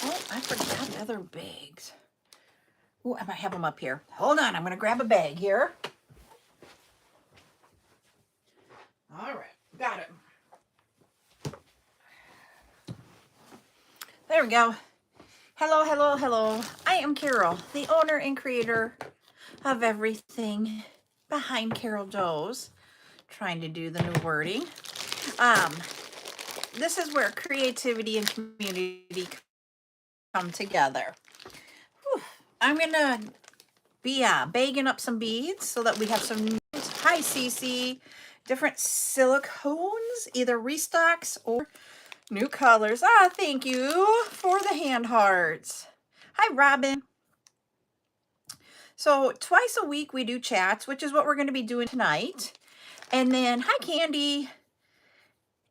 Oh, I forgot the other bags. Oh, I might have them up here. Hold on, I'm going to grab a bag here. All right, got it. There we go. Hello, hello, hello. I am Carol, the owner and creator of everything behind CarolJo's. Trying to do the new wording. This is where creativity and community come together. Whew. I'm gonna be bagging up some beads so that we have some new, hi Cece, different silicones, either restocks or new colors. Thank you for the hand hearts. Hi Robin. So twice a week we do chats, which is what we're going to be doing tonight. And then hi Candy.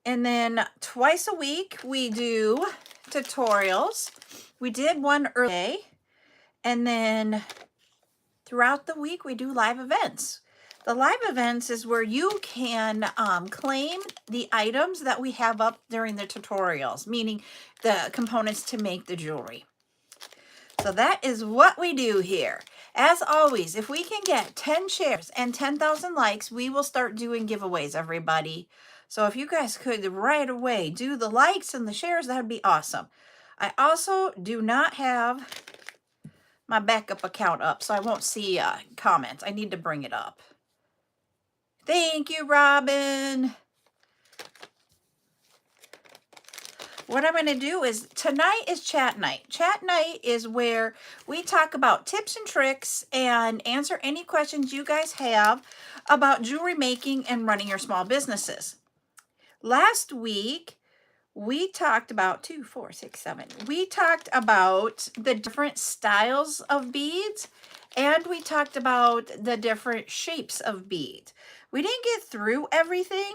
And then twice a week we do tutorials. We did one early, and then throughout the week we do live events. The live events is where you can claim the items that we have up during the tutorials, meaning the components to make the jewelry. So that is what we do here. As always, if we can get 10 shares and 10,000 likes, we will start doing giveaways, everybody. So if you guys could right away do the likes and the shares, that would be awesome. I also do not have my backup account up, so I won't see comments. I need to bring it up. Thank you, Robin. What I'm going to do is, tonight is chat night. Chat night is where we talk about tips and tricks and answer any questions you guys have about jewelry making and running your small businesses. Last week, we talked about 2, 4, 6, 7. We talked about the different styles of beads, and we talked about the different shapes of beads. We didn't get through everything,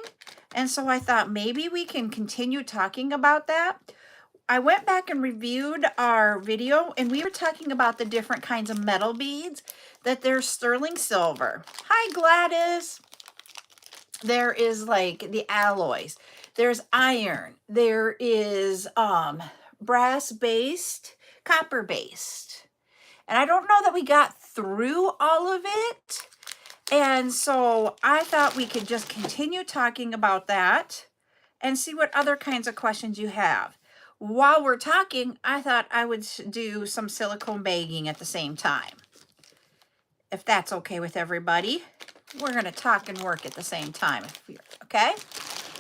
and so I thought maybe we can continue talking about that. I went back and reviewed our video, and we were talking about the different kinds of metal beads, that there's sterling silver. Hi, Gladys. There is like the alloys. There's iron. There is brass-based, copper-based. And I don't know that we got through all of it. And so I thought we could just continue talking about that and see what other kinds of questions you have. While we're talking, I thought I would do some silicone bagging at the same time. If that's okay with everybody. We're going to talk and work at the same time. Okay?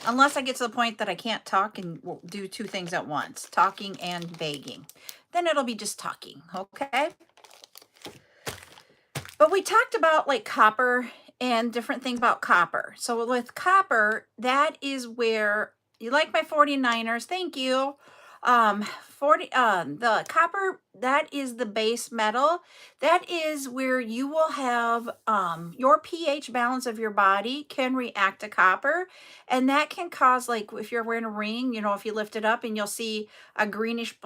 Unless I get to the point that I can't talk and do two things at once. Talking and bagging. Then it'll be just talking. Okay? But we talked about like copper and different things about copper. So with copper, that is where, you like my 49ers, thank you. The copper, that is the base metal. That is where you will have your pH balance of your body can react to copper, and that can cause, like if you're wearing a ring, you know, if you lift it up and you'll see a greenish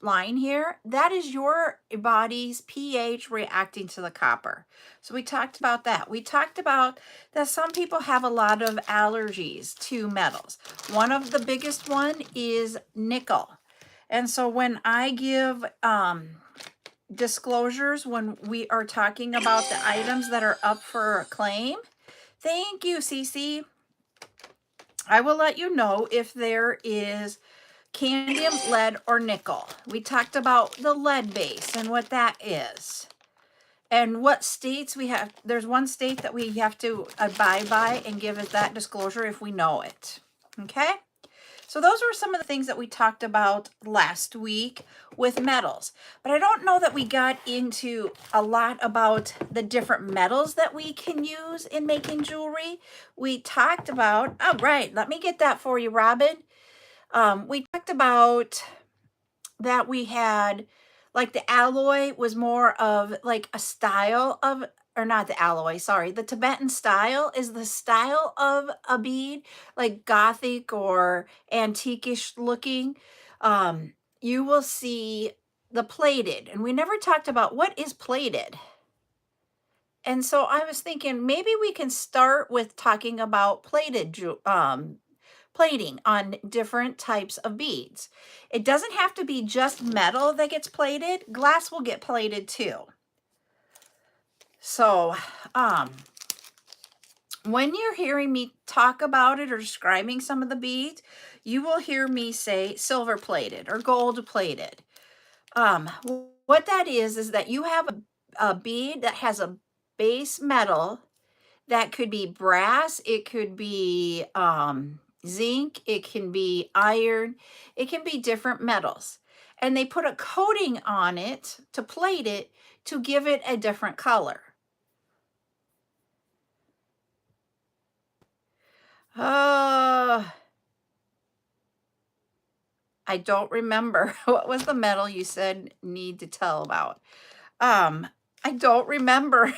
line here, that is your body's pH reacting to the copper. So we talked about that. We talked about that some people have a lot of allergies to metals. One of the biggest one is nickel. And so when I give disclosures, when we are talking about the items that are up for claim, thank you, Cece. I will let you know if there is cadmium, lead, or nickel. We talked about the lead base and what that is. And what states we have. There's one state that we have to abide by and give us that disclosure if we know it. Okay? So those were some of the things that we talked about last week with metals. But I don't know that we got into a lot about the different metals that we can use in making jewelry. We talked about, oh, right, let me get that for you, Robin. We talked about that we had, like the alloy was more of like a style of, or not the alloy, sorry, the Tibetan style is the style of a bead, like Gothic or antiquish looking. You will see the plated, and we never talked about what is plated. And so I was thinking maybe we can start with talking about plated plating on different types of beads. It doesn't have to be just metal that gets plated. Glass will get plated too. So, when you're hearing me talk about it or describing some of the beads, you will hear me say silver plated or gold plated. What that is that you have a bead that has a base metal that could be brass, it could be zinc, it can be iron, it can be different metals. And they put a coating on it to plate it to give it a different color. I don't remember. What was the metal you said need to tell about? I don't remember.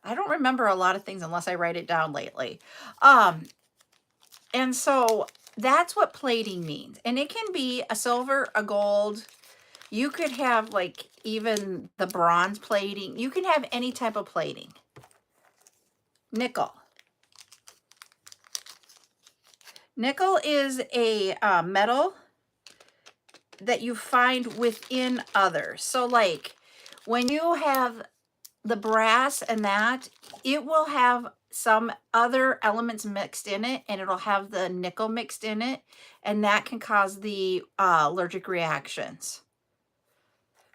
I don't remember a lot of things unless I write it down lately. And so that's what plating means. And it can be a silver, a gold. You could have like even the bronze plating. You can have any type of plating. Nickel. Nickel is a metal that you find within others. So like when you have the brass and that, it will have some other elements mixed in it, and it'll have the nickel mixed in it, and that can cause the allergic reactions.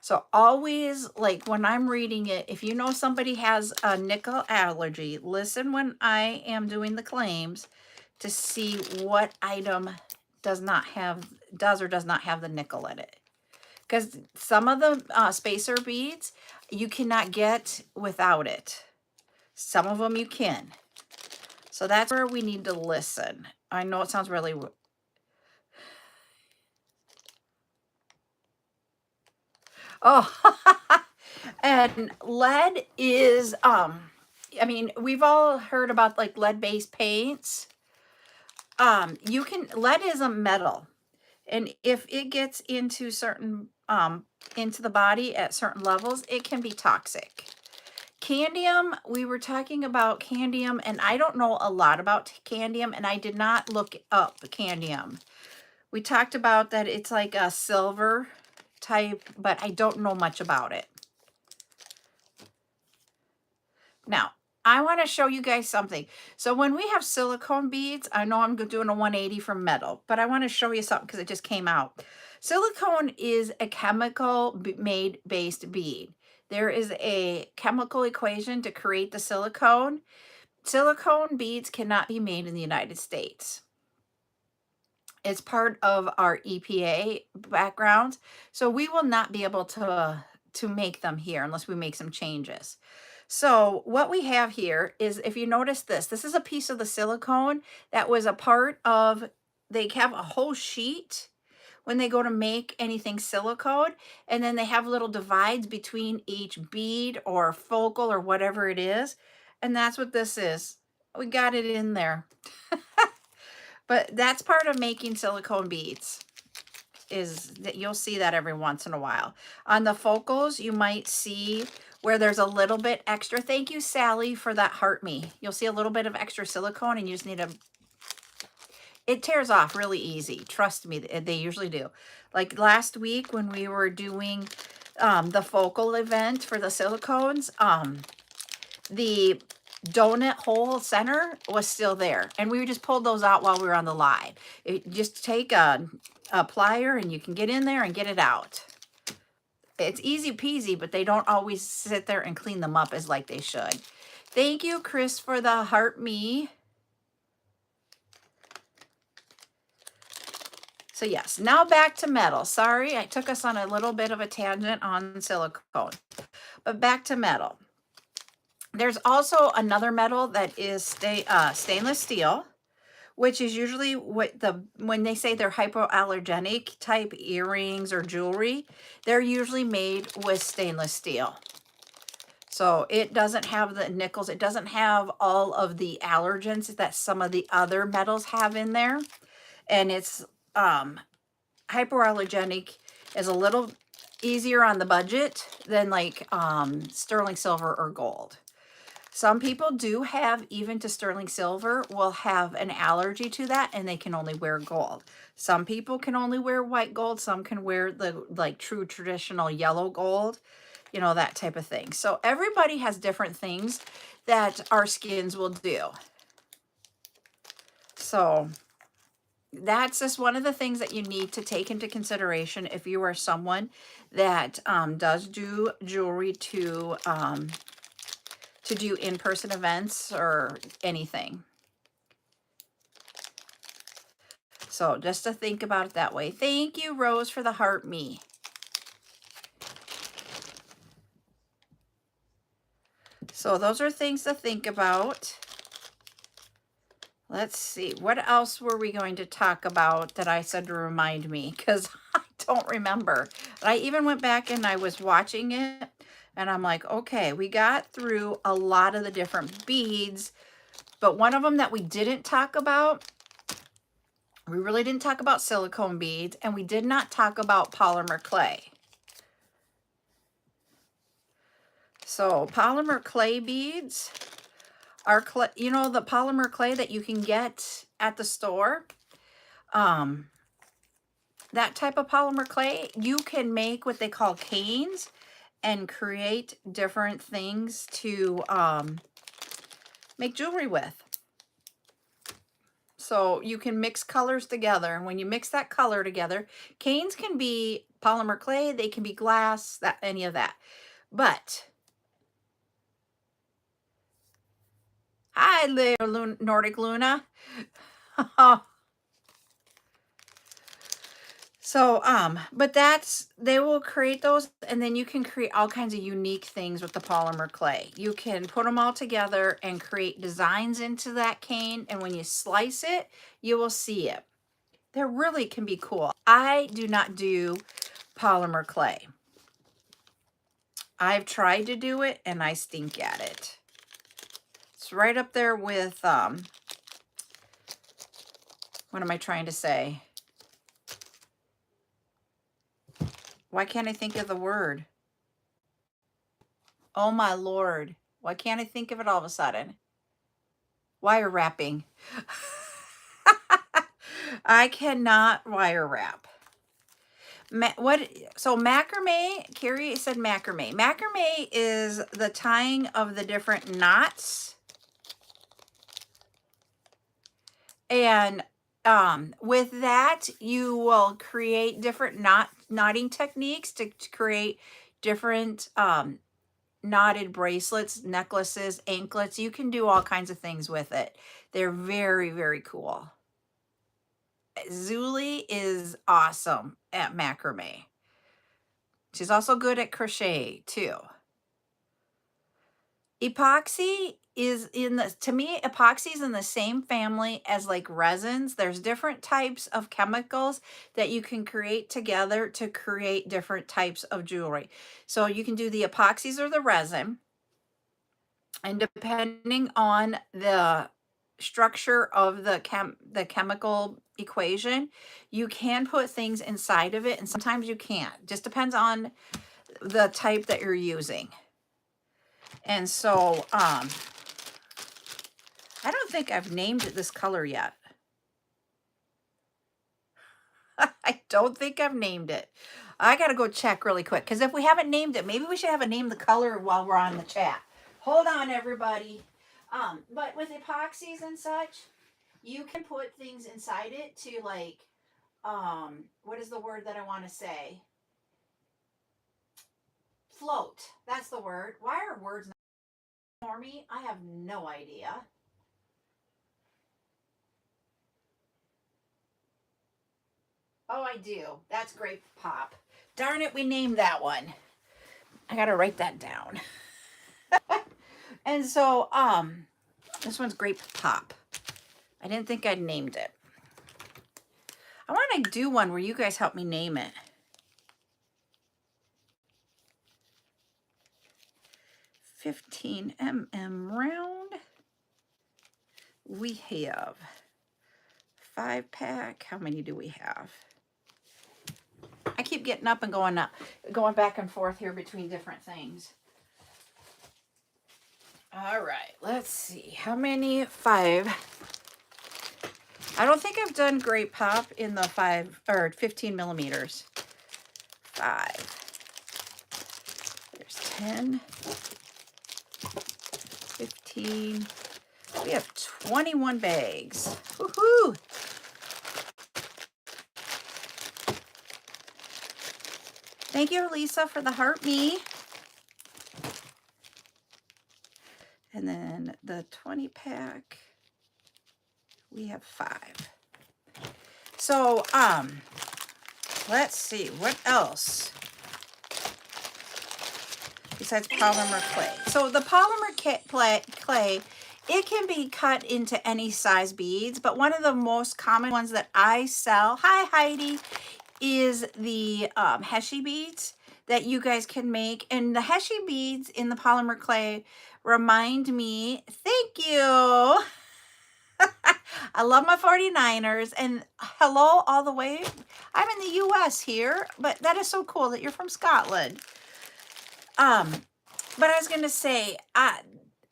So always, like when I'm reading it, if you know somebody has a nickel allergy, listen when I am doing the claims to see what item does or does not have the nickel in it. Because some of the spacer beads you cannot get without it. Some of them you can. So that's where we need to listen. I know it sounds really... Oh, and lead is, I mean, we've all heard about like lead-based paints. Lead is a metal. And if it gets into certain, into the body at certain levels, it can be toxic. Candium, we were talking about candium, and I don't know a lot about candium, and I did not look up candium. We talked about that it's like a silver type, but I don't know much about it. Now, I want to show you guys something. So when we have silicone beads, I know I'm doing a 180 from metal, but I want to show you something because it just came out. Silicone is a chemical made based bead. There is a chemical equation to create the silicone. Silicone beads cannot be made in the United States. It's part of our EPA background, so we will not be able to make them here unless we make some changes. So what we have here is, if you notice this is a piece of the silicone that was a part of, they have a whole sheet when they go to make anything silicone, and then they have little divides between each bead or focal or whatever it is, and that's what this is. We got it in there. But that's part of making silicone beads, is that you'll see that every once in a while. On the focals, you might see where there's a little bit extra. Thank you, Sally, for that heart me. You'll see a little bit of extra silicone, and you just need to... It tears off really easy. Trust me, they usually do. Like last week when we were doing the focal event for the silicones, the donut hole center was still there, and we just pulled those out while we were on the live. Just take a plier and you can get in there and get it out. It's easy peasy, but they don't always sit there and clean them up as like they should. Thank you, Chris, for the heart me. So yes, now back to metal. Sorry, I took us on a little bit of a tangent on silicone, but back to metal. There's also another metal that is stainless steel, which is usually when they say they're hypoallergenic type earrings or jewelry, they're usually made with stainless steel. So it doesn't have the nickels. It doesn't have all of the allergens that some of the other metals have in there. And it's hypoallergenic, is a little easier on the budget than like sterling silver or gold. Some people do have, even to sterling silver, will have an allergy to that and they can only wear gold. Some people can only wear white gold. Some can wear the like true traditional yellow gold, you know, that type of thing. So everybody has different things that our skins will do. So that's just one of the things that you need to take into consideration if you are someone that does do jewelry to do in-person events or anything. So just to think about it that way. Thank you, Rose, for the heart me. So those are things to think about. Let's see. What else were we going to talk about that I said to remind me? Because I don't remember. I even went back and I was watching it. And I'm like, okay, we got through a lot of the different beads. But one of them that we didn't talk about, we really didn't talk about silicone beads. And we did not talk about polymer clay. So polymer clay beads are, you know, the polymer clay that you can get at the store. That type of polymer clay, you can make what they call canes and create different things to make jewelry with. So you can mix colors together. And when you mix that color together, canes can be polymer clay, they can be glass, that any of that. But hi, little Nordic Luna. So, but they will create those, and then you can create all kinds of unique things with the polymer clay. You can put them all together and create designs into that cane, and when you slice it, you will see it. They really can be cool. I do not do polymer clay. I've tried to do it, and I stink at it. It's right up there with, what am I trying to say? Why can't I think of the word? Oh my Lord. Why can't I think of it all of a sudden? Wire wrapping. I cannot wire wrap. So macrame, Carrie said macrame. Macrame is the tying of the different knots. And with that, you will create different knotting techniques to create different knotted bracelets, necklaces, anklets. You can do all kinds of things with it. They're very, very cool. Zuli is awesome at macrame. She's also good at crochet too. Epoxy is to me, epoxy is in the same family as like resins. There's different types of chemicals that you can create together to create different types of jewelry. So you can do the epoxies or the resin. And depending on the structure of the chemical equation, you can put things inside of it, and sometimes you can't. Just depends on the type that you're using. And so I don't think I've named this color yet. I don't think I've named it. I gotta go check really quick, because if we haven't named it, maybe we should have a name the color while we're on the chat. Hold on, everybody. But with epoxies and such, you can put things inside it to like, what is the word that I want to say? Float. That's the word. Why are words not for me? I have no idea. Oh, I do. That's Grape Pop. Darn it, we named that one. I gotta write that down. And so, this one's Grape Pop. I didn't think I'd named it. I want to do one where you guys help me name it. 15 mm round. We have 5-pack. How many do we have? I keep getting up and going back and forth here between different things. All right, let's see. How many? 5. I don't think I've done Great Pop in the 5 or 15 millimeters. 5. There's 10, 15. We have 21 bags. Woohoo! Thank you, Lisa, for the heart me. And then the 20 pack, we have 5. So, let's see, what else besides polymer clay? So the polymer clay, it can be cut into any size beads, but one of the most common ones that I sell, hi Heidi, is the Heshy beads that you guys can make. And the Heshy beads in the polymer clay remind me, thank you. I love my 49ers, and hello all the way. I'm in the US here, but that is so cool that you're from Scotland. But I was going to say,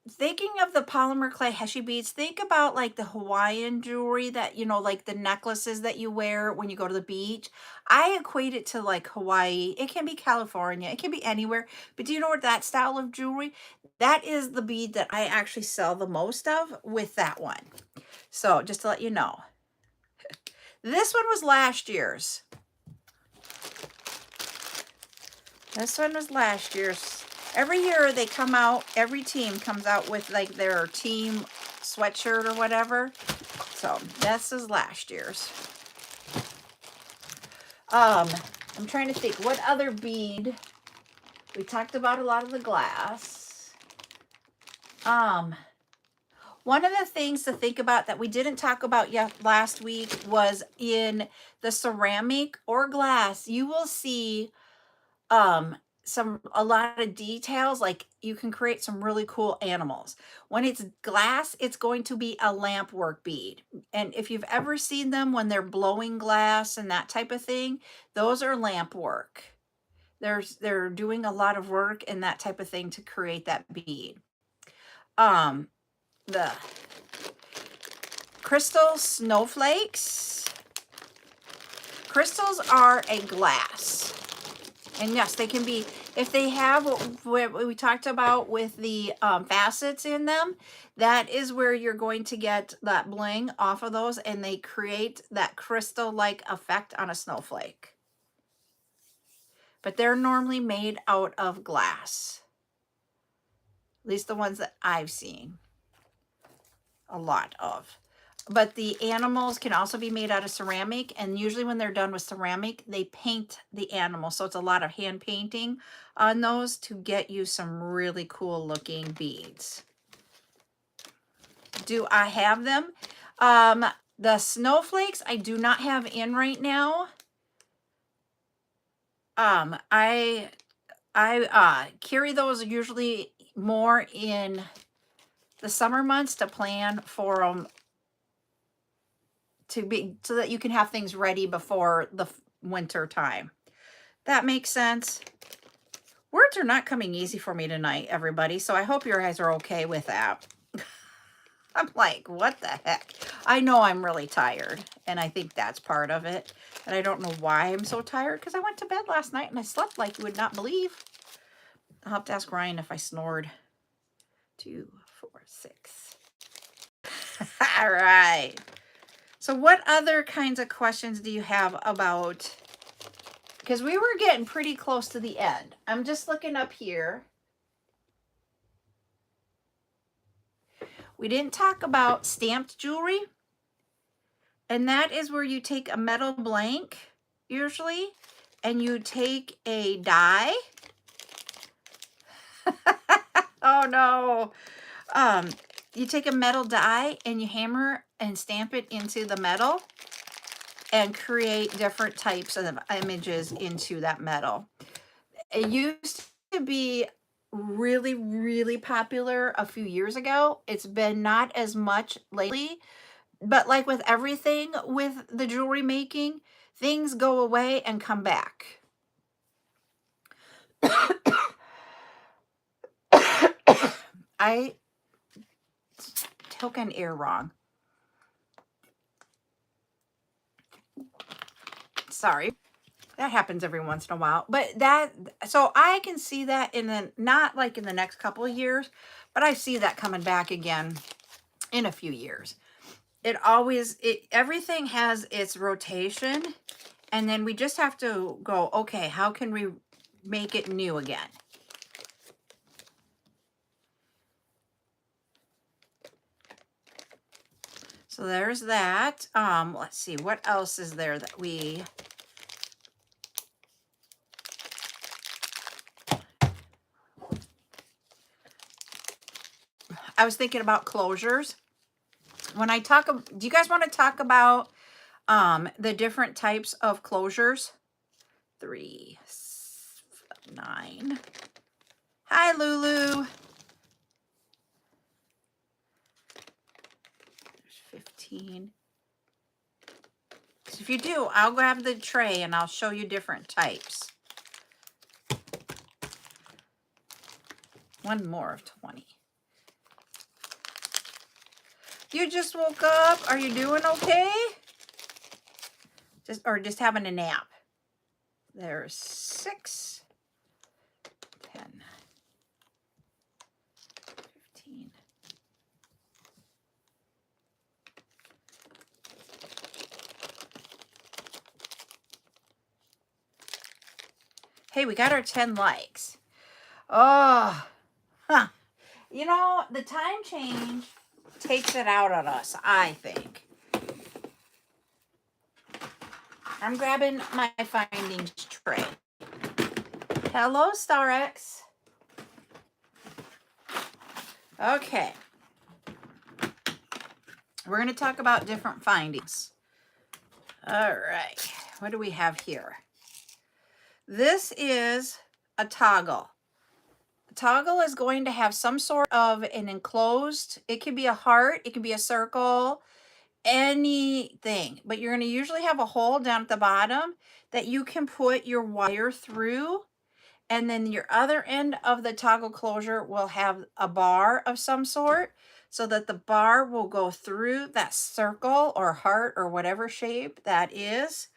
thinking of the polymer clay Heshy beads, think about like the Hawaiian jewelry that, you know, like the necklaces that you wear when you go to the beach. I equate it to like Hawaii. It can be California. It can be anywhere. But do you know what that style of jewelry? That is the bead that I actually sell the most of with that one. So just to let you know. This one was last year's. This one was last year's. Every year they come out, every team comes out with like their team sweatshirt or whatever. So this is last year's. I'm trying to think what other bead. We talked about a lot of the glass. One of the things to think about that we didn't talk about yet last week was in the ceramic or glass, you will see a lot of details, like you can create some really cool animals. When it's glass, it's going to be a lamp work bead. And if you've ever seen them when they're blowing glass and that type of thing, those are lamp work. They're doing a lot of work and that type of thing to create that bead. The crystal snowflakes. Crystals are a glass. And yes, they can be, if they have what we talked about with the facets in them, that is where you're going to get that bling off of those, and they create that crystal-like effect on a snowflake. But they're normally made out of glass. At least the ones that I've seen a lot of. But the animals can also be made out of ceramic, and usually when they're done with ceramic, they paint the animal. So it's a lot of hand painting on those to get you some really cool looking beads. Do I have them? The snowflakes I do not have in right now. I carry those usually more in the summer months to plan for them to be, so that you can have things ready before the winter time. That makes sense. Words are not coming easy for me tonight, everybody, so I hope you guys are okay with that. I'm like, what the heck? I know I'm really tired, and I think that's part of it. And I don't know why I'm so tired, because I went to bed last night and I slept like you would not believe. I'll have to ask Ryan if I snored. 2, 4, 6. All right. So what other kinds of questions do you have about, because we were getting pretty close to the end. I'm just looking up here. We didn't talk about stamped jewelry. And that is where you take a metal blank, usually, and you take a die. Oh no. You take a metal die and you hammer and stamp it into the metal and create different types of images into that metal. It used to be really, really popular a few years ago. It's been not as much lately, but like with everything with the jewelry making, things go away and come back. I hook and ear wrong. Sorry. That happens every once in a while. But that, so I can see that in the, not like in the next couple of years, but I see that coming back again in a few years. Everything has its rotation, and then we just have to go, okay, how can we make it new again? So there's that. Let's see, what else is there that I was thinking about closures. When I talk, do you guys want to talk about the different types of closures? 3, 9. Hi, Lulu. There's 15. Because if you do, I'll grab the tray and I'll show you different types. One more of 20. You just woke up. Are you doing okay? Just having a nap. There's 6, 10, 15. Hey, we got our 10 likes. Oh, huh. You know, the time change takes it out on us, I think. I'm grabbing my findings tray. Hello, StarX. Okay. We're going to talk about different findings. All right. What do we have here? This is a toggle. A toggle is going to have some sort of an enclosed, it could be a heart, it could be a circle, anything, but you're going to usually have a hole down at the bottom that you can put your wire through, and then your other end of the toggle closure will have a bar of some sort, so that the bar will go through that circle or heart or whatever shape that is.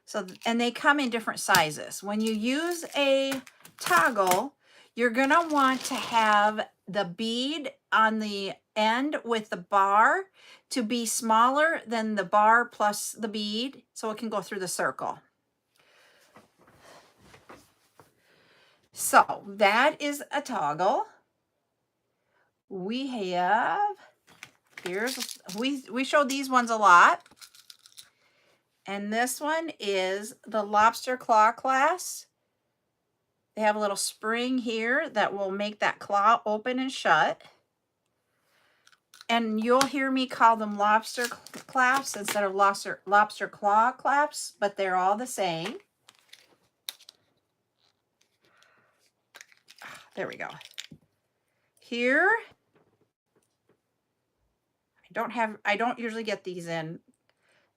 So, and they come in different sizes. When you use a toggle, you're going to want to have the bead on the end with the bar to be smaller than the bar plus the bead, so it can go through the circle. So that is a toggle. We have, we show these ones a lot. And this one is the lobster claw clasp. They have a little spring here that will make that claw open and shut. And you'll hear me call them lobster clasps instead of lobster claw clasps, but they're all the same. There we go. Here, I don't usually get these in.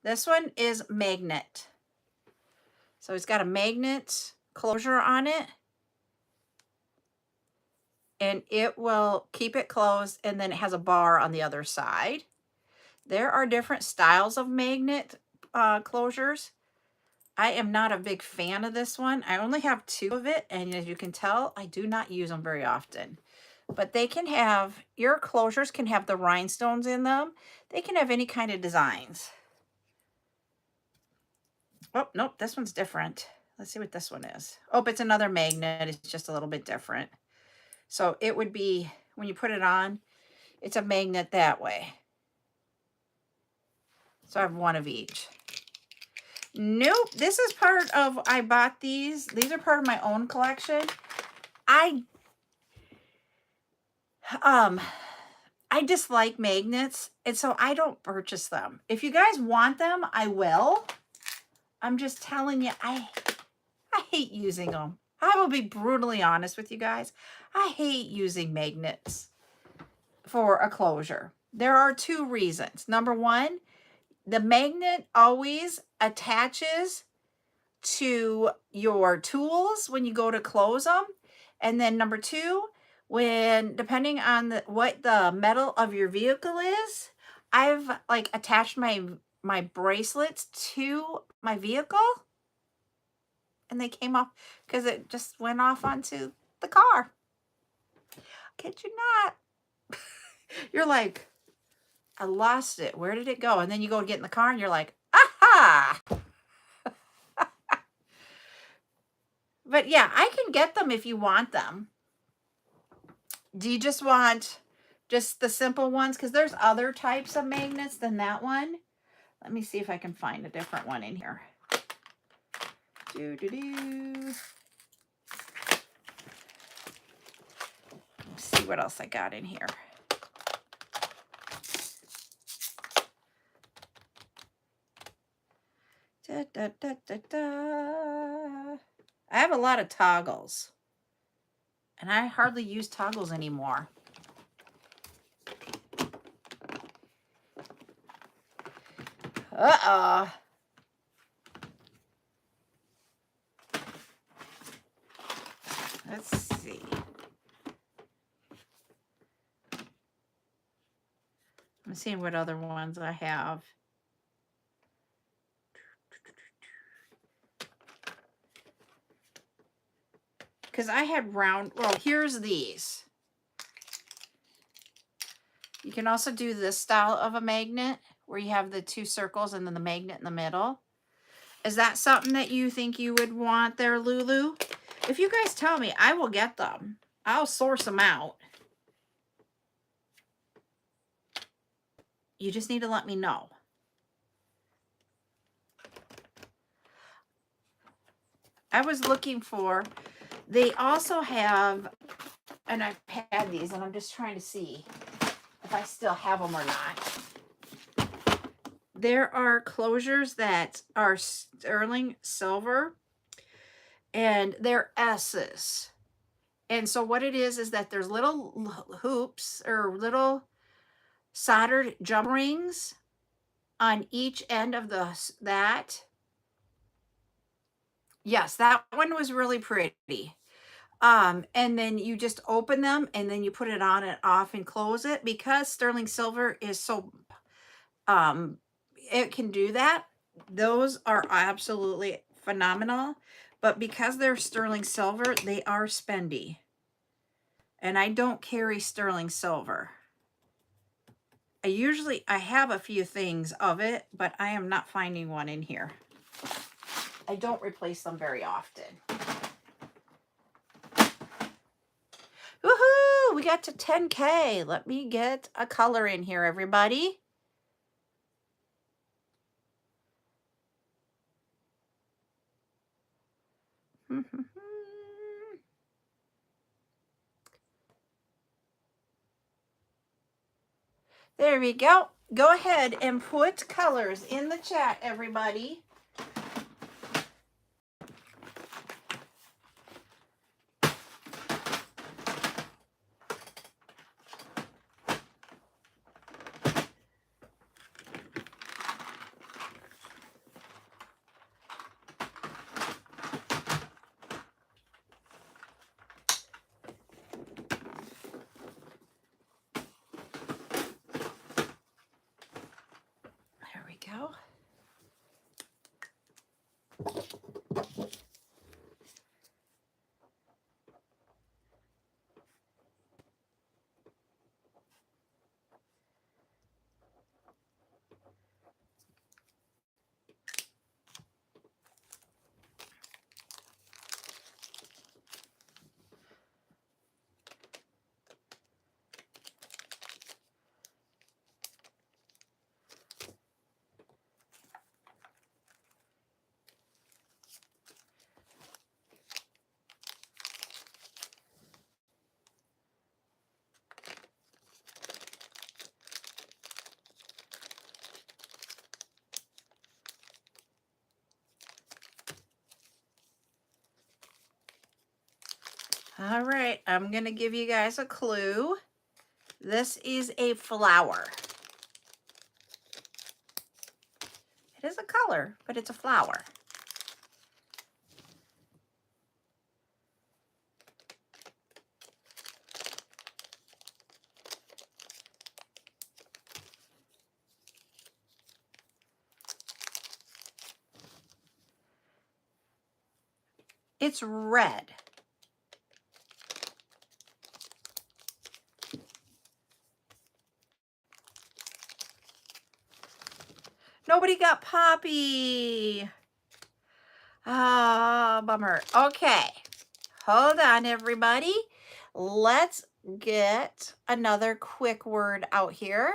This one is magnet. So it's got a magnet closure on it, and it will keep it closed, and then it has a bar on the other side. There are different styles of magnet closures. I am not a big fan of this one. I only have 2 of it, and as you can tell, I do not use them very often. But they can have, your closures can have the rhinestones in them. They can have any kind of designs. Oh, nope, this one's different. Let's see what this one is. Oh, it's another magnet. It's just a little bit different. So it would be, when you put it on, it's a magnet that way. So I have 1 of each. Nope, this is part of, I bought these. These are part of my own collection. I dislike magnets, and so I don't purchase them. If you guys want them, I will. I'm just telling you, I hate using them. I will be brutally honest with you guys. I hate using magnets for a closure. There are 2 reasons. Number 1, the magnet always attaches to your tools when you go to close them. And then number 2, when, depending on what the metal of your vehicle is, I've like attached my bracelets to my vehicle, and they came off because it just went off onto the car. Kid you not. You're like, I lost it. Where did it go? And then you go to get in the car and you're like, aha! But yeah, I can get them if you want them. Do you just want just the simple ones? Because there's other types of magnets than that one. Let me see if I can find a different one in here. Let's see what else I got in here. Da, da, da, da, da. I have a lot of toggles, and I hardly use toggles anymore. Uh-oh. Let's see. I'm seeing what other ones I have. Because I had round, well, here's these. You can also do this style of a magnet where you have the two circles and then the magnet in the middle. Is that something that you think you would want there, Lulu? If you guys tell me, I will get them. I'll source them out. You just need to let me know. I was looking for, they also have, and I've had these, and I'm just trying to see if I still have them or not. There are closures that are sterling silver, and they're S's. And so what it is that there's little hoops or little soldered jump rings on each end of that. Yes, that one was really pretty. And then you just open them and then you put it on and off and close it, because sterling silver is so, it can do that. Those are absolutely phenomenal, but because they're sterling silver, they are spendy. And I don't carry sterling silver. I have a few things of it, but I am not finding one in here. I don't replace them very often. Woohoo! We got to 10K. Let me get a color in here, everybody. There we go. Go ahead and put colors in the chat, everybody. There we go. All right, I'm going to give you guys a clue. This is a flower. It is a color, but it's a flower. It's red. Nobody got Poppy. Ah, bummer. Okay. Hold on, everybody. Let's get another quick word out here.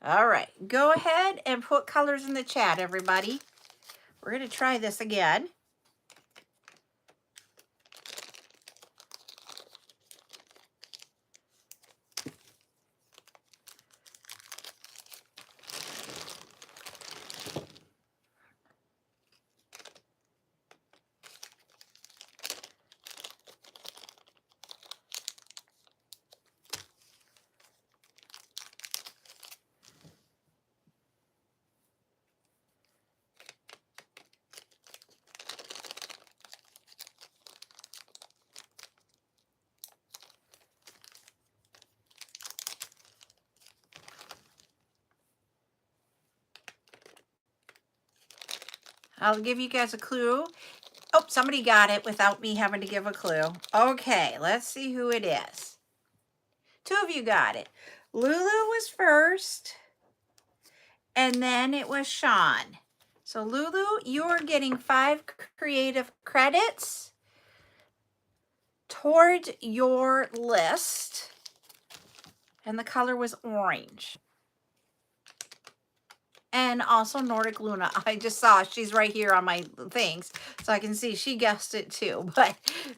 All right. Go ahead and put colors in the chat, everybody. We're going to try this again. I'll give you guys a clue. Oh, somebody got it without me having to give a clue. Okay, let's see who it is. Two of you got it. Lulu was first, and then it was Sean. So Lulu, you're getting 5 creative credits toward your list, and the color was orange. And also Nordic Luna. I just saw she's right here on my things, so I can see she guessed it too. But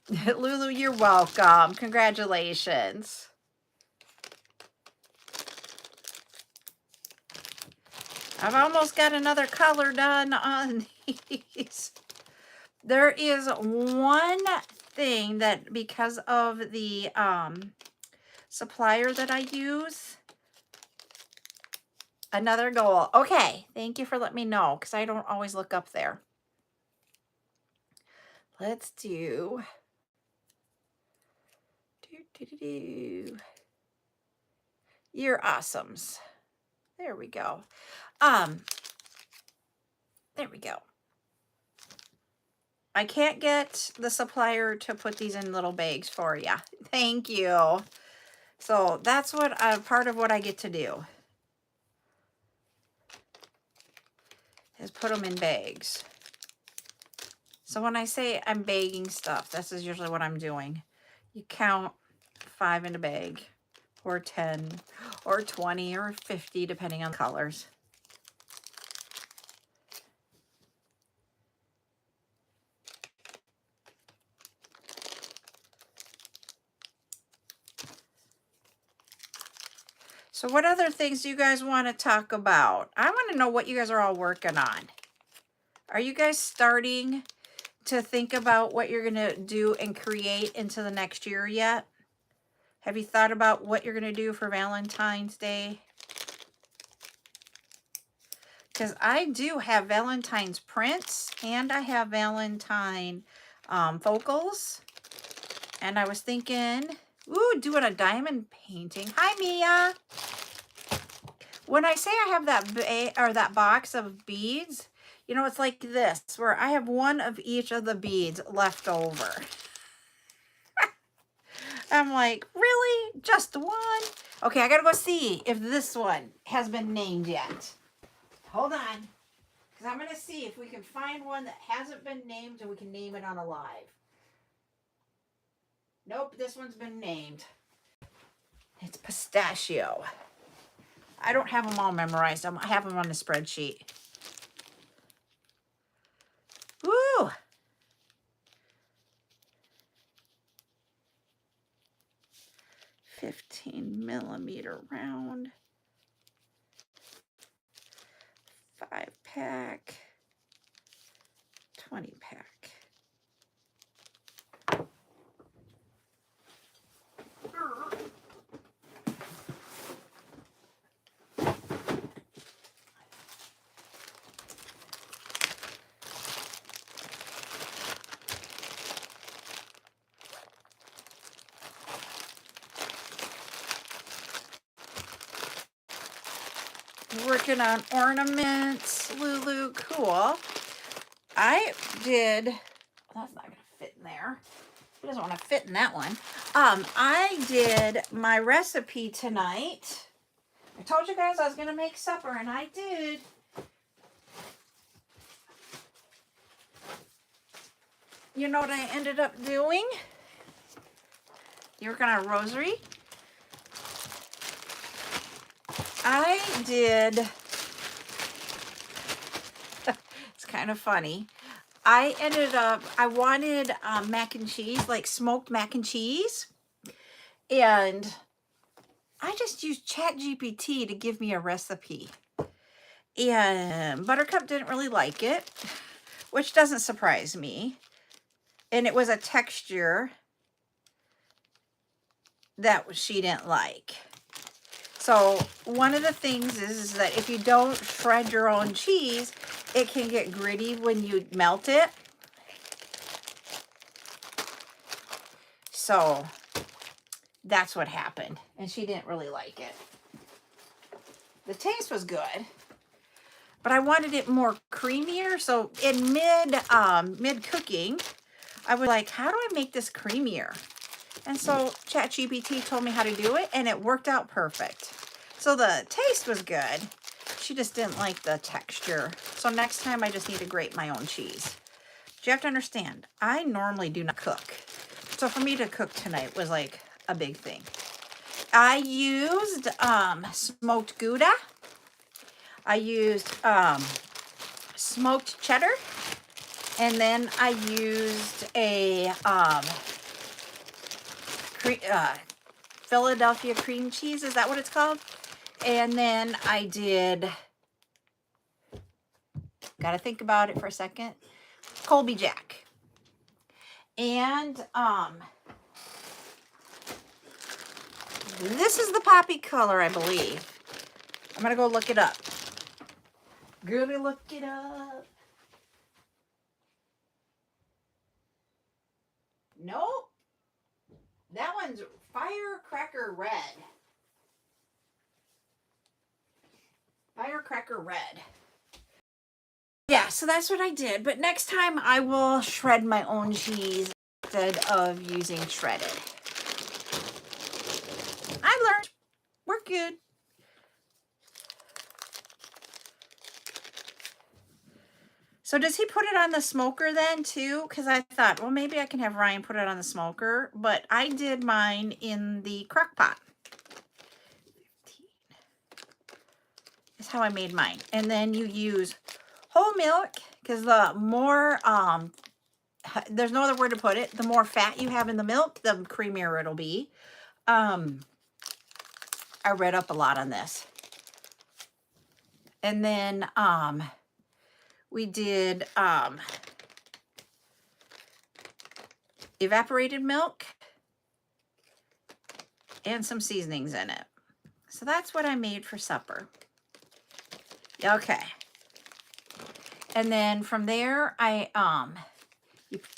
Lulu, you're welcome. Congratulations. I've almost got another color done on these. There is one thing that, because of the supplier that I use, another goal. Okay, thank you for letting me know, because I don't always look up there. Let's do You're awesomes. There we go. There we go. I can't get the supplier to put these in little bags for you. Thank you. So that's what part of what I get to do is put them in bags. So when I say I'm bagging stuff, this is usually what I'm doing. You count 5 in a bag, or 10, or 20, or 50, depending on colors. So what other things do you guys want to talk about? I want to know what you guys are all working on. Are you guys starting to think about what you're going to do and create into the next year yet? Have you thought about what you're going to do for Valentine's Day? Because I do have Valentine's prints, and I have Valentine focals. And I was thinking, ooh, doing a diamond painting. Hi, Mia. When I say I have that box of beads, you know, it's like this, where I have one of each of the beads left over. I'm like, really? Just one? Okay, I gotta go see if this one has been named yet. Hold on. Because I'm gonna see if we can find one that hasn't been named and we can name it on a live. Nope, this one's been named. It's pistachio. I don't have them all memorized. I have them on the spreadsheet. Woo! $15mm round. 5-pack. 20-pack. Working on ornaments. Lulu, cool. I did, well, that's not going to fit in there. It doesn't want to fit in that one. I did my recipe tonight. I told you guys I was going to make supper, and I did. You know what I ended up doing? You're working on a rosary? I did, it's kind of funny. I wanted mac and cheese, like smoked mac and cheese. And I just used ChatGPT to give me a recipe. And Buttercup didn't really like it, which doesn't surprise me. And it was a texture that she didn't like. So one of the things is that if you don't shred your own cheese, it can get gritty when you melt it. So that's what happened. And she didn't really like it. The taste was good, but I wanted it more creamier. So in mid cooking, I was like, how do I make this creamier? And so ChatGPT told me how to do it, and it worked out perfect. So the taste was good. She just didn't like the texture. So next time I just need to grate my own cheese. But you have to understand, I normally do not cook. So for me to cook tonight was like a big thing. I used smoked Gouda. I used smoked cheddar. And then I used a Philadelphia cream cheese. Is that what it's called? And then I did, gotta think about it for a second, Colby Jack. And this is the poppy color, I believe. I'm gonna go look it up. Gonna look it up. Nope. That one's Firecracker Red. Firecracker Red. Yeah, so that's what I did. But next time I will shred my own cheese instead of using shredded. I learned. We're good. So does he put it on the smoker then too? Because I thought, well, maybe I can have Ryan put it on the smoker. But I did mine in the crock pot. 15 is how I made mine. And then you use whole milk, because the more, there's no other word to put it, the more fat you have in the milk, the creamier it'll be. I read up a lot on this. And then we did evaporated milk and some seasonings in it. So that's what I made for supper. Okay. And then from there, and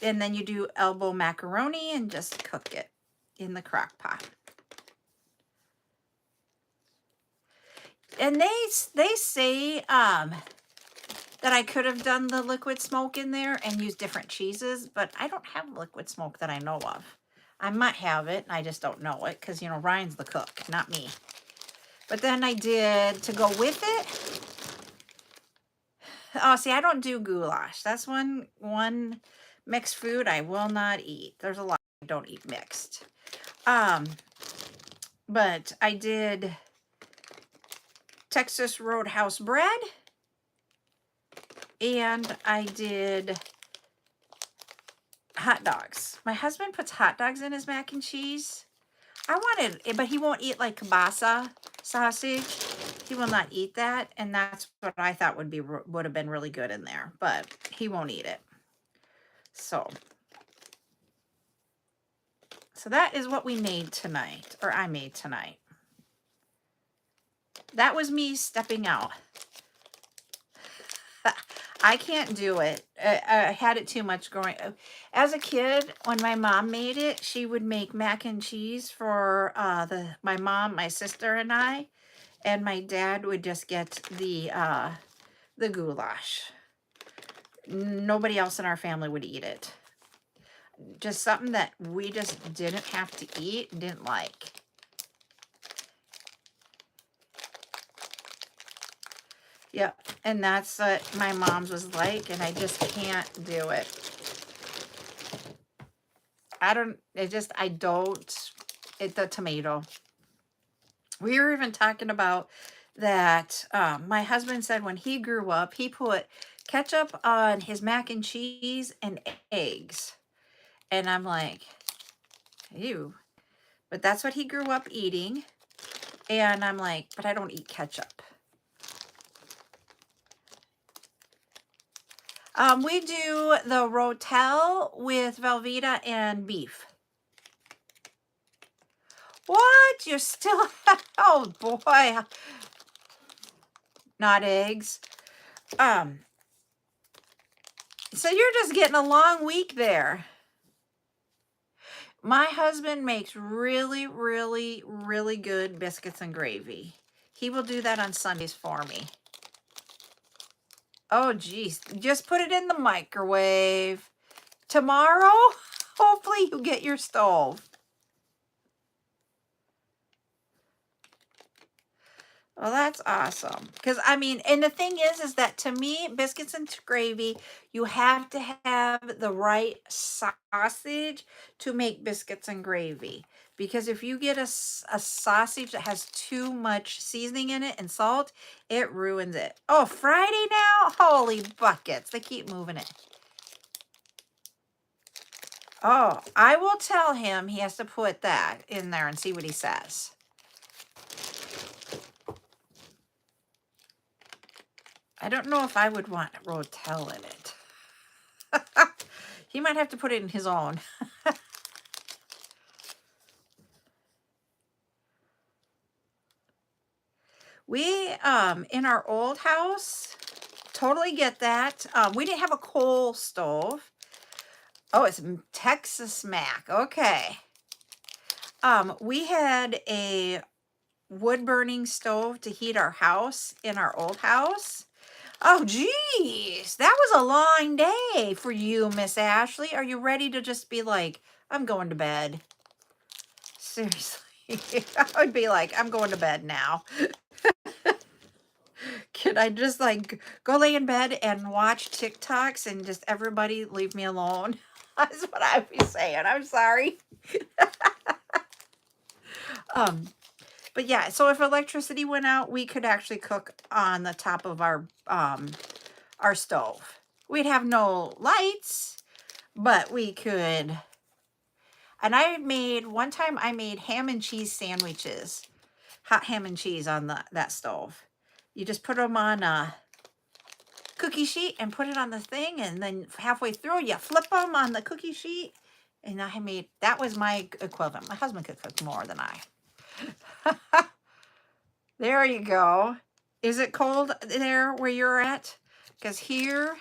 then you do elbow macaroni and just cook it in the crock pot. And they say that I could have done the liquid smoke in there and used different cheeses, but I don't have liquid smoke that I know of. I might have it, and I just don't know it, because, you know, Ryan's the cook, not me. But then I did, to go with it, oh, see, I don't do goulash. That's one mixed food I will not eat. There's a lot I don't eat mixed. But I did Texas Roadhouse bread, and I did hot dogs. My husband puts hot dogs in his mac and cheese. I wanted it, but he won't eat like kielbasa sausage. He will not eat that, and that's what I thought would have been really good in there, but he won't eat it. So that is what we made tonight, or I made tonight. That was me stepping out. I can't do it. I had it too much growing up. As a kid, when my mom made it, she would make mac and cheese for my mom, my sister, and I. and my dad would just get the goulash. Nobody else in our family would eat it. Just something that we just didn't have to eat, didn't like. Yep, and that's what my mom's was like, and I just can't do it. I don't, the tomato. We were even talking about that. My husband said when he grew up, he put ketchup on his mac and cheese and eggs. And I'm like, ew. But that's what he grew up eating. And I'm like, but I don't eat ketchup. We do the rotel with Velveeta and beef. What? You're still, oh boy. Not eggs. So you're just getting a long week there. My husband makes really, really, really good biscuits and gravy. He will do that on Sundays for me. Oh, geez. Just put it in the microwave. Tomorrow, hopefully you get your stove. Well, that's awesome. Because, I mean, and the thing is that to me, biscuits and gravy, you have to have the right sausage to make biscuits and gravy. Because if you get a sausage that has too much seasoning in it and salt, it ruins it. Oh, Friday now? Holy buckets. They keep moving it. Oh, I will tell him he has to put that in there and see what he says. I don't know if I would want rotel in it. He might have to put it in his own. We, in our old house, totally get that. We didn't have a coal stove. Oh, it's Texas Mac. Okay. We had a wood-burning stove to heat our house in our old house. Oh, geez. That was a long day for you, Miss Ashley. Are you ready to just be like, I'm going to bed? Seriously. I would be like, I'm going to bed now. Can I just like go lay in bed and watch TikToks and just everybody leave me alone? That's what I would be saying. I'm sorry. But yeah, so if electricity went out, we could actually cook on the top of our stove. We'd have no lights, but we could. And one time I made ham and cheese sandwiches, hot ham and cheese on that stove. You just put them on a cookie sheet and put it on the thing, and then halfway through you flip them on the cookie sheet. And that was my equivalent. My husband could cook more than I. There you go. Is it cold there where you're at? Because here,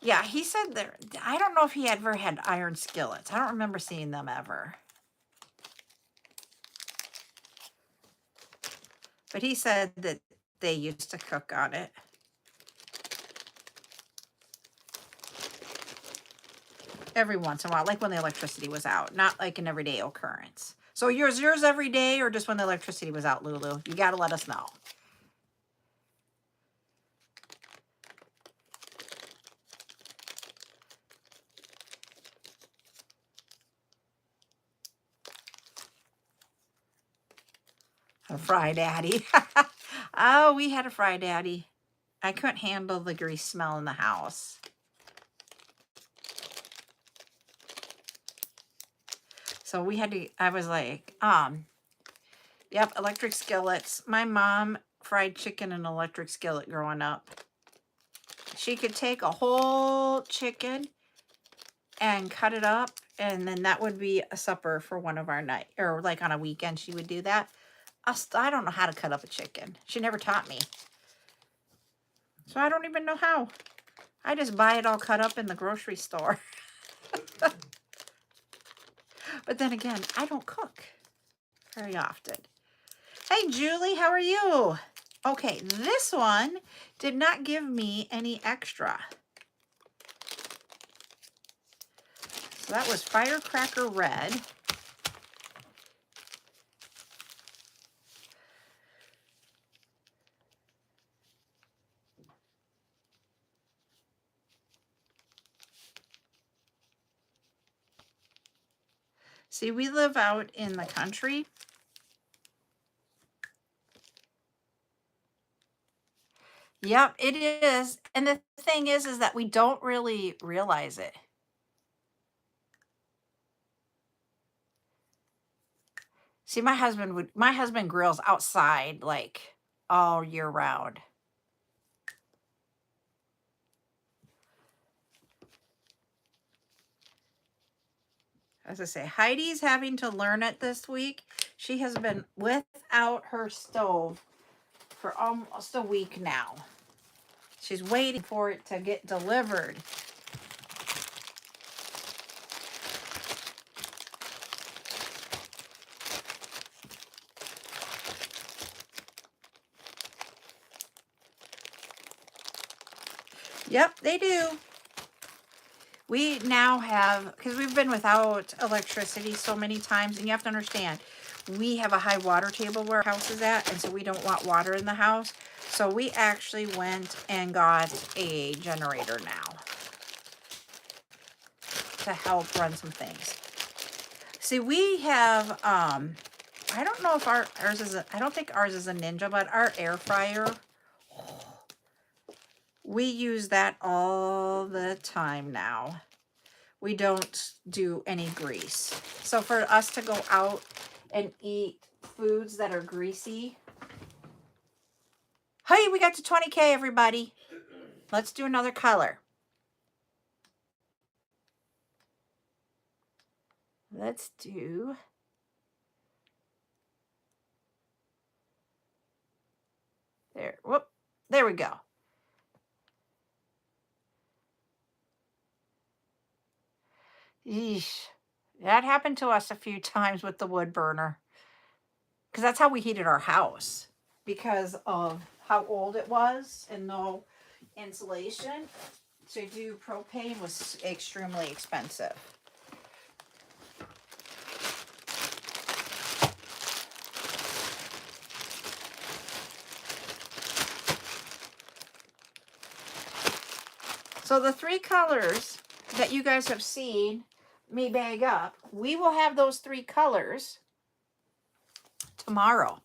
yeah, he said there, I don't know if he ever had iron skillets. I don't remember seeing them ever. But he said that they used to cook on it. Every once in a while, like when the electricity was out, not like an everyday occurrence. So yours every day or just when the electricity was out, Lulu? You got to let us know. A fry daddy. Oh, we had a fry daddy. I couldn't handle the grease smell in the house. So I was like, yep, electric skillets. My mom fried chicken in an electric skillet growing up. She could take a whole chicken and cut it up, and then that would be a supper for one of our night, or like on a weekend she would do that. I don't know how to cut up a chicken. She never taught me. So I don't even know how. I just buy it all cut up in the grocery store. But then again, I don't cook very often. Hey, Julie, how are you? Okay, this one did not give me any extra. So that was Firecracker Red. See, we live out in the country. Yep, it is. And the thing is that we don't really realize it. See, my husband grills outside like all year round. As I say, Heidi's having to learn it this week. She has been without her stove for almost a week now. She's waiting for it to get delivered. Yep, they do. We now have, because we've been without electricity so many times, and you have to understand, we have a high water table where our house is at, and so we don't want water in the house. So we actually went and got a generator now to help run some things. See, we have, I don't know if ours is, I don't think ours is a Ninja, but our air fryer, we use that all the time now. We don't do any grease. So for us to go out and eat foods that are greasy. Hey, we got to 20K, everybody. Let's do another color. Let's do... There, whoop, there we go. Yeesh. That happened to us a few times with the wood burner. Because that's how we heated our house. Because of how old it was and no insulation. To do propane was extremely expensive. So the 3 colors that you guys have seen me bag up, we will have those 3 colors tomorrow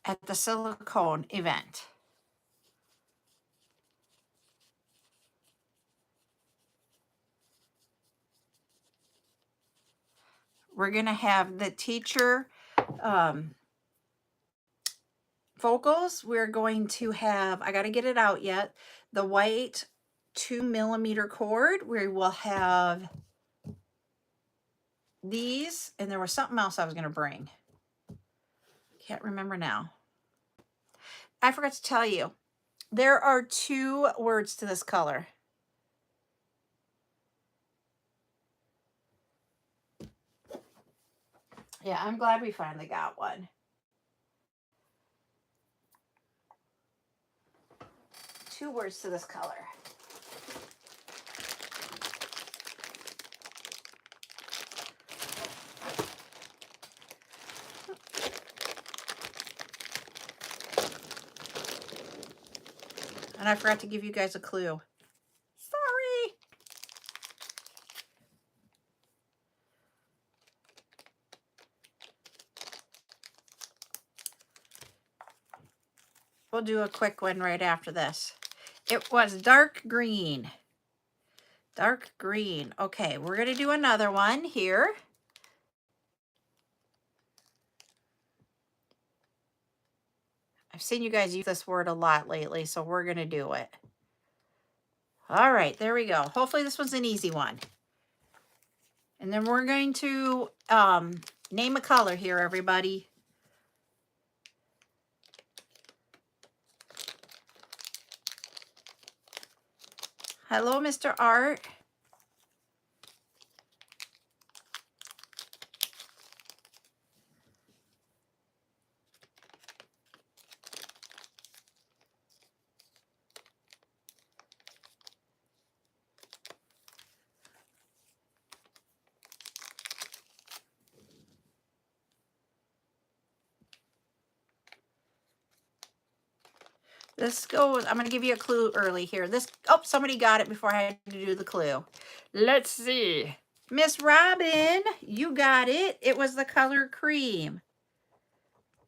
at the silicone event. We're going to have the teacher vocals. We're going to have, I got to get it out yet, the white 2mm cord. We will have these, and there was something else I was going to bring. Can't remember now. I forgot to tell you, there are 2 words to this color. Yeah, I'm glad we finally got one. 2 words to this color. And I forgot to give you guys a clue. Sorry. We'll do a quick one right after this. It was dark green. Dark green. Okay, we're going to do another one here. I've seen you guys use this word a lot lately, so we're going to do it. All right, there we go. Hopefully this was an easy one. And then we're going to name a color here, everybody. Hello, Mr. Art. This goes, I'm going to give you a clue early here. This, oh, somebody got it before I had to do the clue. Let's see. Miss Robin, you got it. It was the color cream.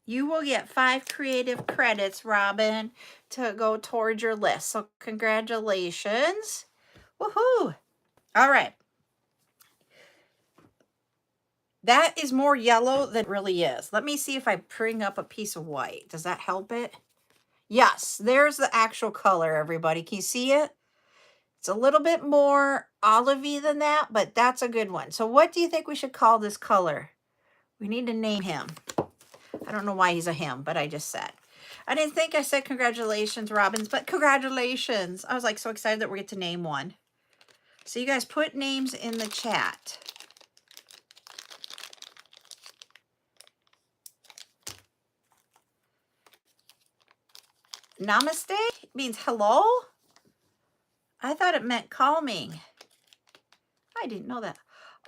You will get 5 creative credits, Robin, to go towards your list. So congratulations. Woohoo. All right. That is more yellow than it really is. Let me see if I bring up a piece of white. Does that help it? Yes, there's the actual color, everybody. Can you see it? It's a little bit more olivey than that, but that's a good one. So what do you think we should call this color? We need to name him. I don't know why he's a him, but I just said. I didn't think I said congratulations, Robins, but congratulations. I was like so excited that we get to name one. So you guys put names in the chat. Namaste means hello? I thought it meant calming. I didn't know that.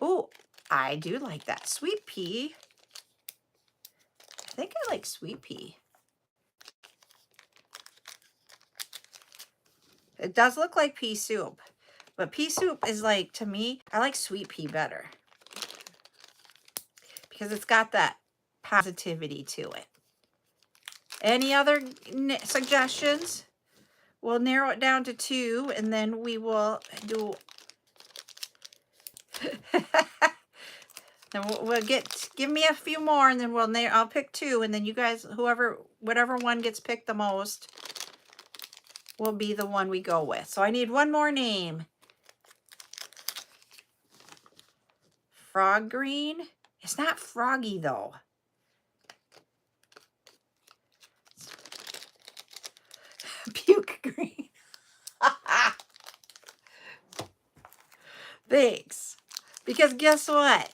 Oh, I do like that. Sweet pea. I think I like sweet pea. It does look like pea soup, but pea soup is like, to me, I like sweet pea better because it's got that positivity to it. Any other suggestions? We'll narrow it down to 2 and then we will do then we'll give me a few more and then I'll pick 2 and then you guys, whatever one gets picked the most will be the one we go with. So I need one more name. Frog green. It's not froggy though. Puke green. Thanks. Because guess what?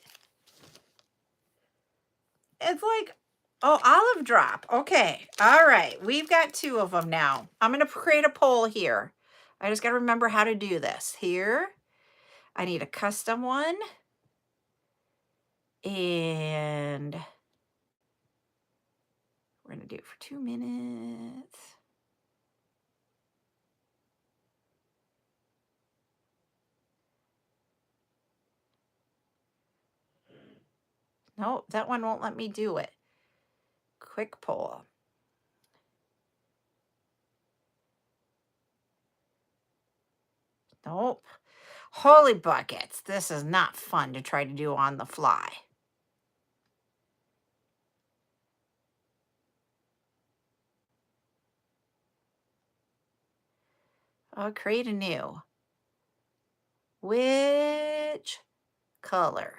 It's like, oh, olive drop. Okay. All right. We've got 2 of them now. I'm going to create a poll here. I just got to remember how to do this. Here, I need a custom one. And we're going to do it for 2 minutes. No, that one won't let me do it. Quick poll. Nope. Holy buckets. This is not fun to try to do on the fly. I'll create a new. Which color?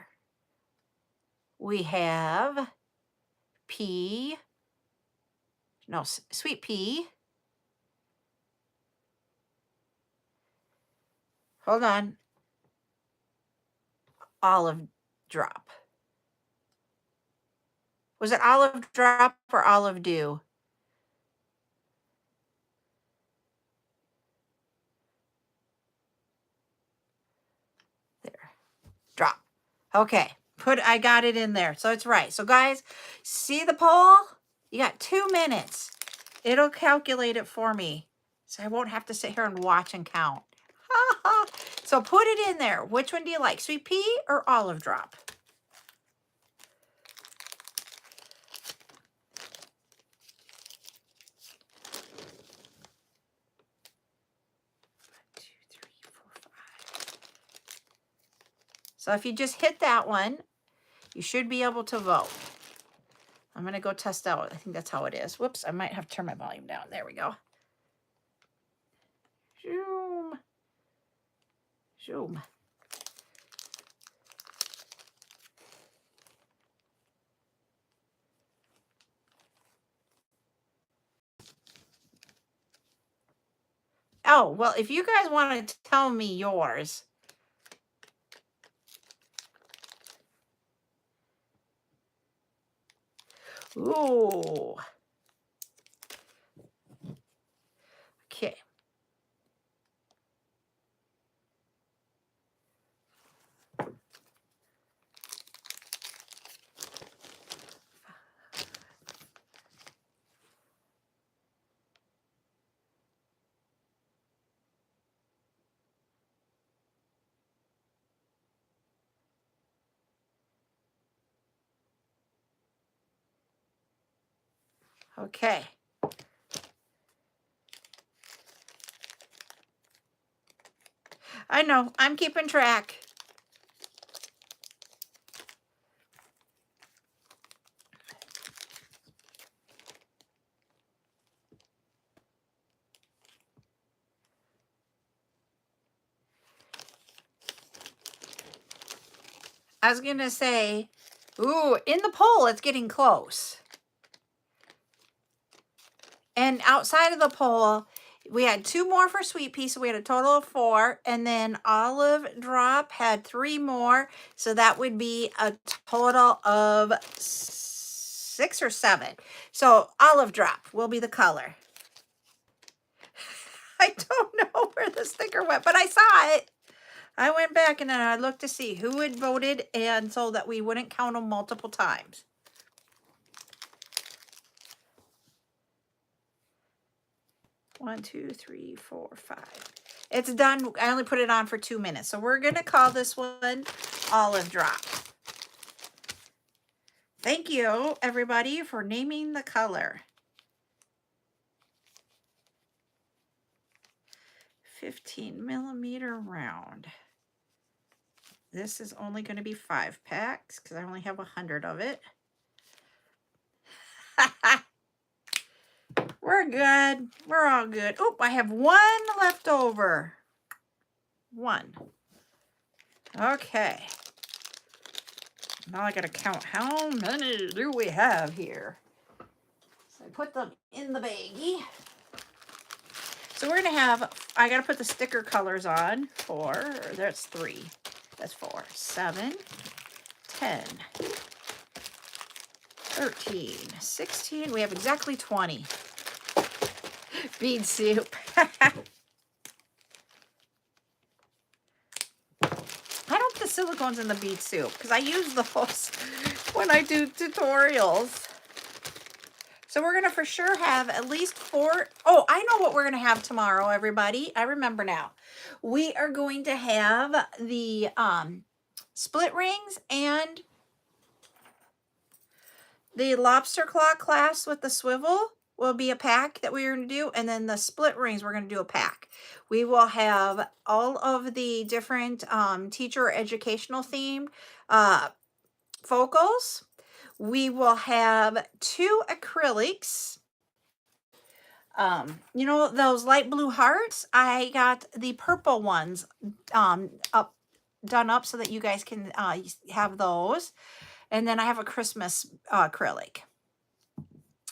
We have pea. No, sweet pea. Hold on. Olive drop. Was it olive drop or olive dew? There. Drop. Okay. I got it in there. So it's right. So guys, see the poll? You got 2 minutes. It'll calculate it for me. So I won't have to sit here and watch and count. So put it in there. Which one do you like? Sweet pea or olive drop? So if you just hit that one, you should be able to vote. I'm going to go test out. I think that's how it is. Whoops, I might have to turn my volume down. There we go. Zoom. Zoom. Oh, well, if you guys want to tell me yours. Ooh. Okay. Okay. I know, I'm keeping track. I was going to say, ooh, in the poll, it's getting close. And outside of the poll, we had 2 more for Sweet Pea, so we had a total of 4. And then Olive Drop had 3 more, so that would be a total of 6 or 7. So Olive Drop will be the color. I don't know where the sticker went, but I saw it. I went back and then I looked to see who had voted, and so that we wouldn't count them multiple times. One, 2, 3, 4, 5. It's done. I only put it on for 2 minutes. So we're going to call this one Olive Drop. Thank you, everybody, for naming the color. 15mm round. This is only going to be 5 packs because I only have 100 of it. We're good. We're all good. Oh, I have 1 left over. 1. Okay. Now I got to count how many do we have here. So I put them in the baggie. So we're going to have, I got to put the sticker colors on. 4, that's 3. That's 4. 7, 10, 13, 16. We have exactly 20. Bead soup. I don't put silicones in the bead soup because I use those when I do tutorials. So we're going to for sure have at least 4. Oh, I know what we're going to have tomorrow, everybody. I remember now. We are going to have the split rings and the lobster claw clasp with the swivel will be a pack that we're going to do. And then the split rings, we're going to do a pack. We will have all of the different teacher educational themed focals. We will have 2 acrylics. You know, those light blue hearts, I got the purple ones done up so that you guys can have those. And then I have a Christmas acrylic.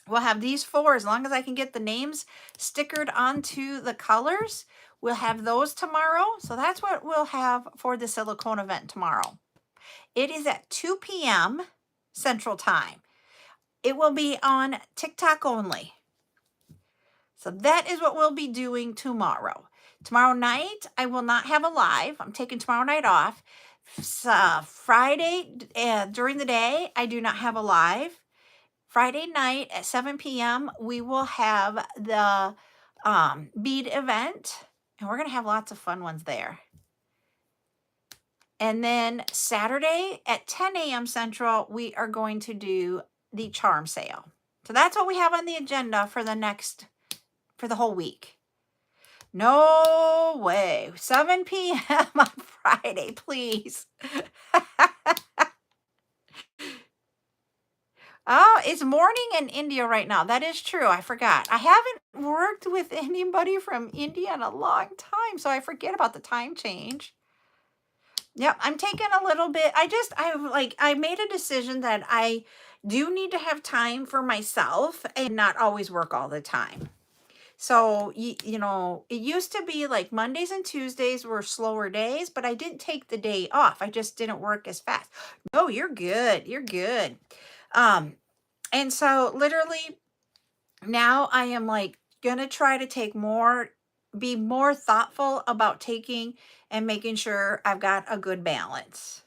We'll have these 4 as long as I can get the names stickered onto the colors. We'll have those tomorrow. So that's what we'll have for the silicone event tomorrow. It is at 2 p.m. Central Time. It will be on TikTok only. So that is what we'll be doing tomorrow. Tomorrow night, I will not have a live. I'm taking tomorrow night off. Friday, during the day, I do not have a live. Friday night at 7 p.m., we will have the bead event. And we're going to have lots of fun ones there. And then Saturday at 10 a.m. Central, we are going to do the charm sale. So that's what we have on the agenda for the whole week. No way. 7 p.m. on Friday, please. Oh, it's morning in India right now. That is true. I forgot. I haven't worked with anybody from India in a long time, so I forget about the time change. Yep, I'm taking a little bit. I made a decision that I do need to have time for myself and not always work all the time. So, you know, it used to be like Mondays and Tuesdays were slower days, but I didn't take the day off. I just didn't work as fast. No, you're good. You're good. And so literally now I am like going to try to be more thoughtful about taking and making sure I've got a good balance.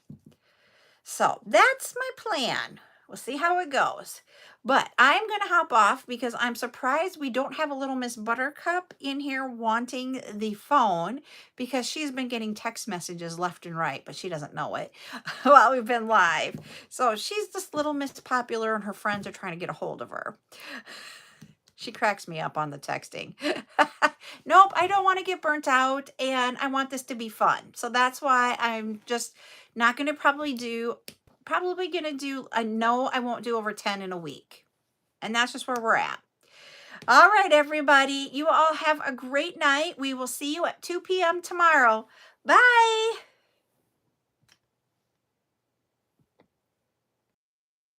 So that's my plan. We'll see how it goes. But I'm going to hop off because I'm surprised we don't have a little Miss Buttercup in here wanting the phone because she's been getting text messages left and right, but she doesn't know it while we've been live. So she's this little Miss Popular and her friends are trying to get a hold of her. She cracks me up on the texting. Nope, I don't want to get burnt out and I want this to be fun. So that's why I'm just not going to probably going to do, I know I won't do over 10 in a week. And that's just where we're at. All right, everybody. You all have a great night. We will see you at 2 p.m. tomorrow. Bye.